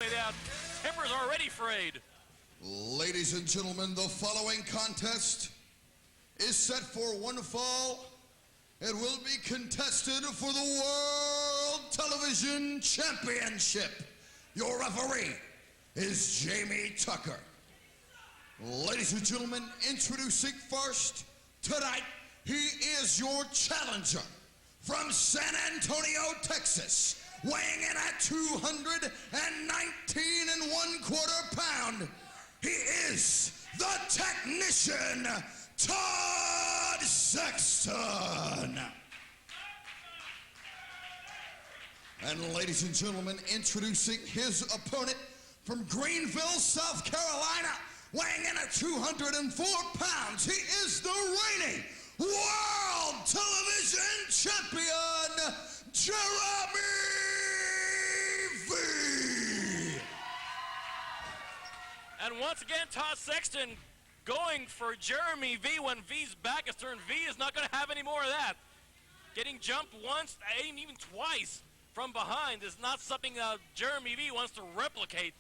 Down. Timbers already frayed. Ladies and gentlemen, the following contest is set for one fall. It will be contested for the World Television Championship. Your referee is Jamie Tucker. Ladies and gentlemen, introducing first tonight, he is your challenger from San Antonio, Texas, weighing in at 219 1/4 pounds. He is the technician, Todd Sexton. And ladies and gentlemen, introducing his opponent from Greenville, South Carolina, weighing in at 204 pounds. He is the reigning World Television Champion, Jeremy V. And once again, Todd Sexton going for Jeremy V when V's back is turned. V is not going to have any more of that. Getting jumped once, even twice from behind is not something Jeremy V wants to replicate.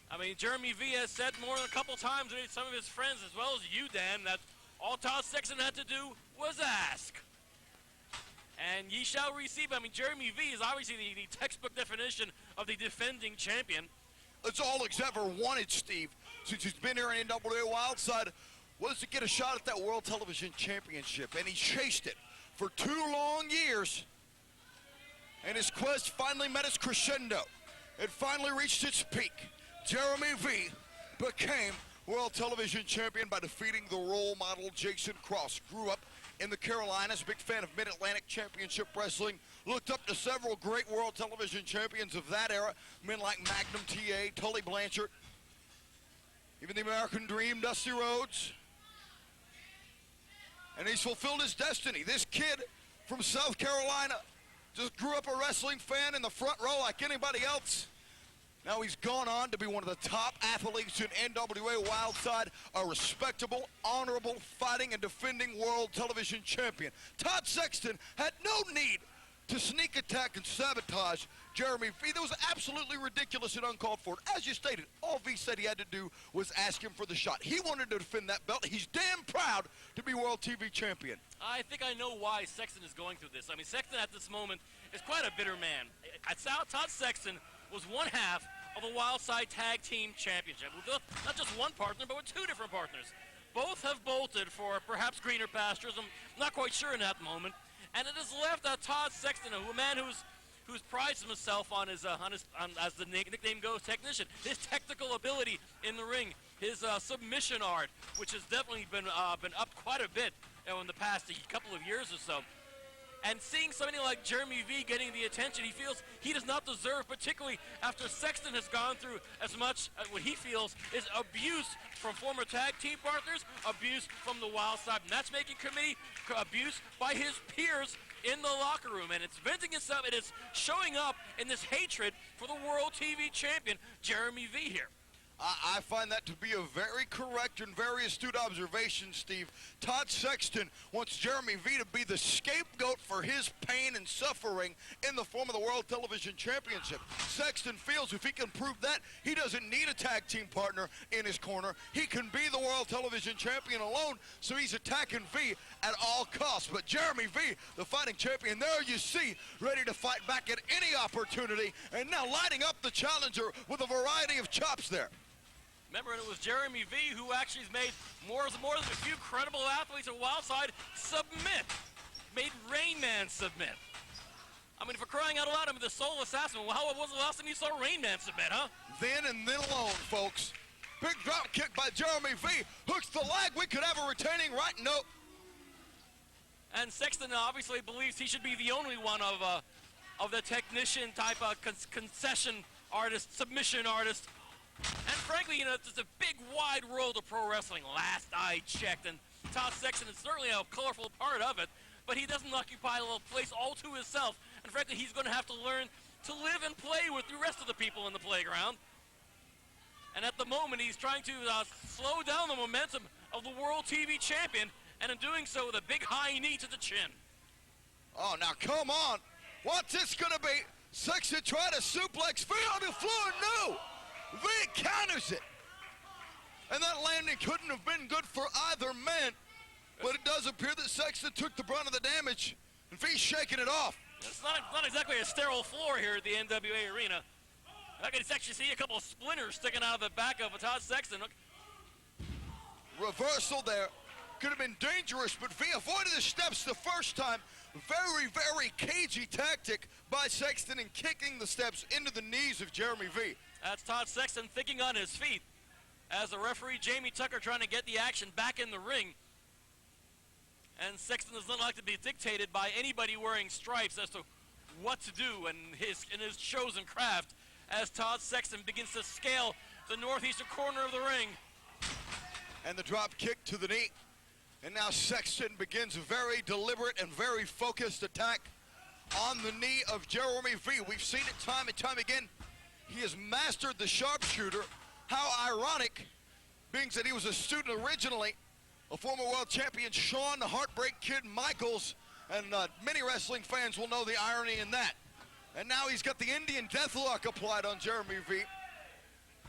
I mean, Jeremy V has said more than a couple times to some of his friends, as well as you, Dan, that all Todd Sexton had to do was ask. And ye shall receive. I mean, Jeremy V is obviously the textbook definition of the defending champion. It's all he's ever wanted, Steve, since he's been here in NWA Wildside, was to get a shot at that World Television Championship, and he chased it for 2 long years, and his quest finally met its crescendo. It finally reached its peak. Jeremy V became World Television Champion by defeating the role model Jason Cross. Grew up in the Carolinas, big fan of Mid-Atlantic Championship Wrestling, looked up to several great World Television Champions of that era, men like Magnum TA, Tully Blanchard, even the American Dream, Dusty Rhodes. And he's fulfilled his destiny. This kid from South Carolina just grew up a wrestling fan in the front row like anybody else. Now he's gone on to be one of the top athletes in NWA Wildside, a respectable, honorable, fighting and defending World Television Champion. Todd Sexton had no need to sneak attack and sabotage Jeremy V. That was absolutely ridiculous and uncalled for. As you stated, all V said he had to do was ask him for the shot. He wanted to defend that belt. He's damn proud to be World TV Champion. I think I know why Sexton is going through this. I mean, Sexton at this moment is quite a bitter man. Todd Sexton was one half of a Wildside Tag Team Championship with not just one partner, but with 2 different partners. Both have bolted for perhaps greener pastures. I'm not quite sure in that moment. And it has left Todd Sexton, a man who's prides himself on his as the nickname goes, technician. His technical ability in the ring, his submission art, which has definitely been up quite a bit in the past couple of years or so. And seeing somebody like Jeremy V getting the attention he feels he does not deserve, particularly after Sexton has gone through as much what he feels is abuse from former tag team partners, abuse from the Wildside Matchmaking Committee, abuse by his peers in the locker room. And it's venting itself, it is showing up in this hatred for the World TV Champion, Jeremy V here. I find that to be a very correct and very astute observation, Steve. Todd Sexton wants Jeremy V to be the scapegoat for his pain and suffering in the form of the World Television Championship. Sexton feels if he can prove that, he doesn't need a tag team partner in his corner. He can be the World Television Champion alone, so he's attacking V at all costs. But Jeremy V, the fighting champion, there you see, ready to fight back at any opportunity, and now lighting up the challenger with a variety of chops there. Remember, it was Jeremy V who actually has made more than a few credible athletes at Wildside submit. Made Rain Man submit. I mean, for crying out loud, I mean, the Soul Assassin, well, how was the last time you saw Rain Man submit, huh? Then and then alone, folks. Big drop kick by Jeremy V. Hooks the leg. We could have a retaining right. Nope. And Sexton obviously believes he should be the only one of the technician type of concession artist, submission artist. And frankly, you know, it's a big, wide world of pro wrestling. Last I checked, and Todd Sexton is certainly a colorful part of it, but he doesn't occupy a little place all to himself. And frankly, he's going to have to learn to live and play with the rest of the people in the playground. And at the moment, he's trying to slow down the momentum of the World TV Champion, and in doing so, with a big high knee to the chin. Oh, now come on. What's this going to be? Sexton tried to suplex V on the floor. No! V counters it. And that landing couldn't have been good for either man. But it does appear that Sexton took the brunt of the damage. And V's shaking it off. It's not exactly a sterile floor here at the NWA arena. I can actually see a couple of splinters sticking out of the back of Todd Sexton. Look. Reversal there. Could have been dangerous, but V avoided the steps the first time. Very, very cagey tactic by Sexton in kicking the steps into the knees of Jeremy V. That's Todd Sexton thinking on his feet as the referee, Jamie Tucker, trying to get the action back in the ring. And Sexton does not like to be dictated by anybody wearing stripes as to what to do in his chosen craft as Todd Sexton begins to scale the northeastern corner of the ring. And the drop kick to the knee. And now Sexton begins a very deliberate and very focused attack on the knee of Jeremy V. We've seen it time and time again. He has mastered the sharpshooter. How ironic, being that he was a student originally, a former world champion, Shawn the Heartbreak Kid Michaels, and many wrestling fans will know the irony in that. And now he's got the Indian Deathlock applied on Jeremy V.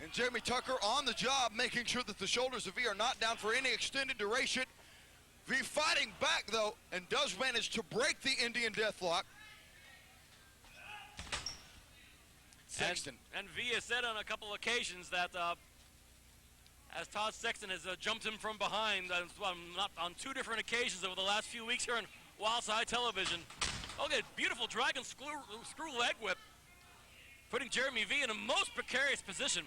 And Jeremy Tucker on the job, making sure that the shoulders of V are not down for any extended duration. V fighting back, though, and does manage to break the Indian Deathlock. Sexton. And V has said on a couple occasions that as Todd Sexton has jumped him from behind on 2 different occasions over the last few weeks here on Wildside Television. Okay, beautiful dragon screw leg whip, putting Jeremy V in a most precarious position.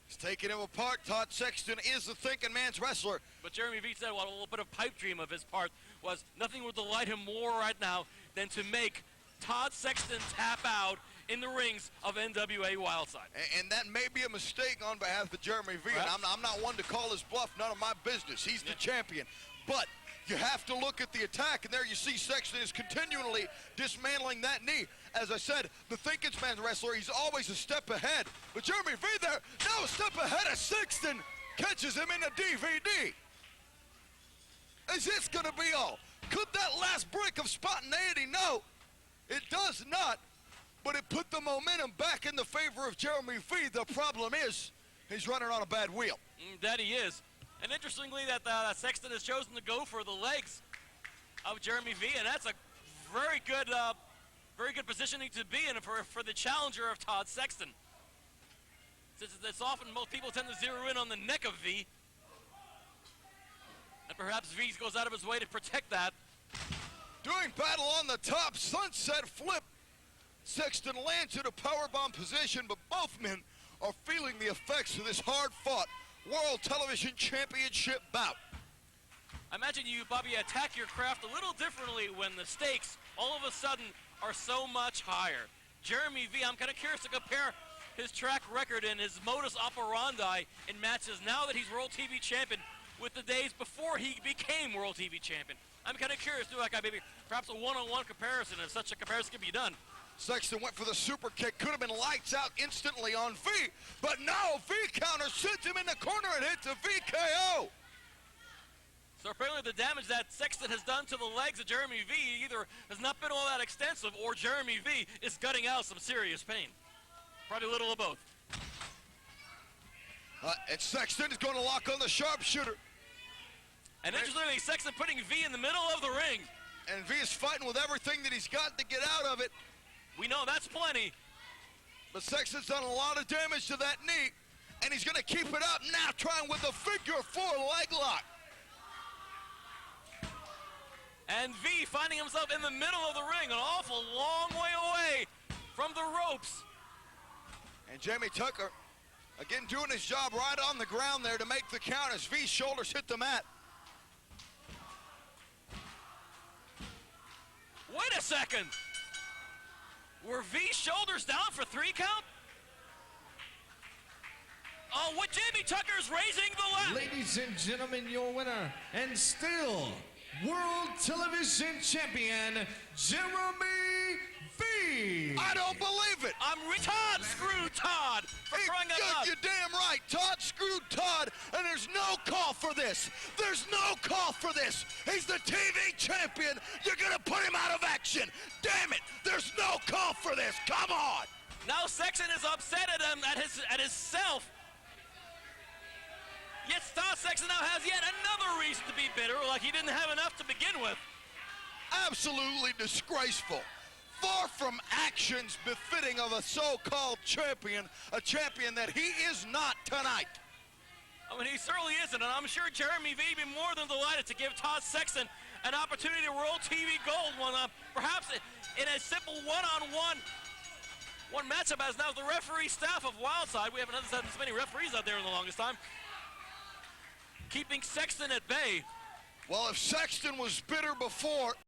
He's taking him apart. Todd Sexton is the thinking man's wrestler. But Jeremy V said, well, a little bit of pipe dream of his part was nothing would delight him more right now than to make Todd Sexton tap out in the rings of NWA Wildside. And that may be a mistake on behalf of Jeremy V. And I'm not one to call his bluff, none of my business. He's the champion. But you have to look at the attack, and there you see Sexton is continually dismantling that knee. As I said, the thinking man's wrestler, he's always a step ahead. But Jeremy V there, now a step ahead of Sexton, catches him in a DVD. Is this going to be all? Could that last break of spontaneity? No, it does not. But it put the momentum back in the favor of Jeremy V. The problem is, he's running on a bad wheel. That he is. And interestingly, that Sexton has chosen to go for the legs of Jeremy V, and that's a very good positioning to be in for the challenger of Todd Sexton. Since it's often most people tend to zero in on the neck of V, and perhaps V goes out of his way to protect that. Doing battle on the top, sunset flip. Sexton lands in a powerbomb position, but both men are feeling the effects of this hard-fought World Television Championship bout. I imagine you, Bobby, attack your craft a little differently when the stakes all of a sudden are so much higher. Jeremy V, I'm kind of curious to compare his track record and his modus operandi in matches now that he's World TV Champion with the days before he became World TV Champion. I'm kind of curious to like maybe perhaps a one-on-one comparison, if such a comparison can be done. Sexton went for the super kick, could have been lights out instantly on V, but now V counter sends him in the corner and hits a VKO. So apparently the damage that Sexton has done to the legs of Jeremy V either has not been all that extensive, or Jeremy V is gutting out some serious pain. Probably a little of both. And Sexton is going to lock on the sharpshooter. And interestingly, Sexton putting V in the middle of the ring. And V is fighting with everything that he's got to get out of it. We know that's plenty. But Sexton's done a lot of damage to that knee, and he's going to keep it up now, trying with a figure 4 leg lock. And V finding himself in the middle of the ring, an awful long way away from the ropes. And Jamie Tucker, again, doing his job right on the ground there to make the count as V's shoulders hit the mat. Wait a second. Were V's shoulders down for 3 count? Oh, what Jamie Tucker's raising the left. Ladies and gentlemen, your winner, and still World Television Champion, Jeremy V. I don't believe it. I'm Todd screwed Todd for crying out loud. You're damn right. Todd screwed Todd, and there's no call for this. There's no call for this. He's the TV champion. You're going to put him out of action. Damn it. There's no call for this. Come on. Now Sexton is upset at him, at himself. Yet Todd Sexton now has yet another reason to be bitter, like he didn't have enough to begin with. Absolutely disgraceful. Far from actions befitting of a so-called champion, a champion that he is not tonight. I mean, he certainly isn't, and I'm sure Jeremy V would be more than delighted to give Todd Sexton an opportunity to roll TV gold one, perhaps in a simple one matchup, as now the referee staff of Wildside. We haven't had this many referees out there in the longest time, keeping Sexton at bay. Well, if Sexton was bitter before,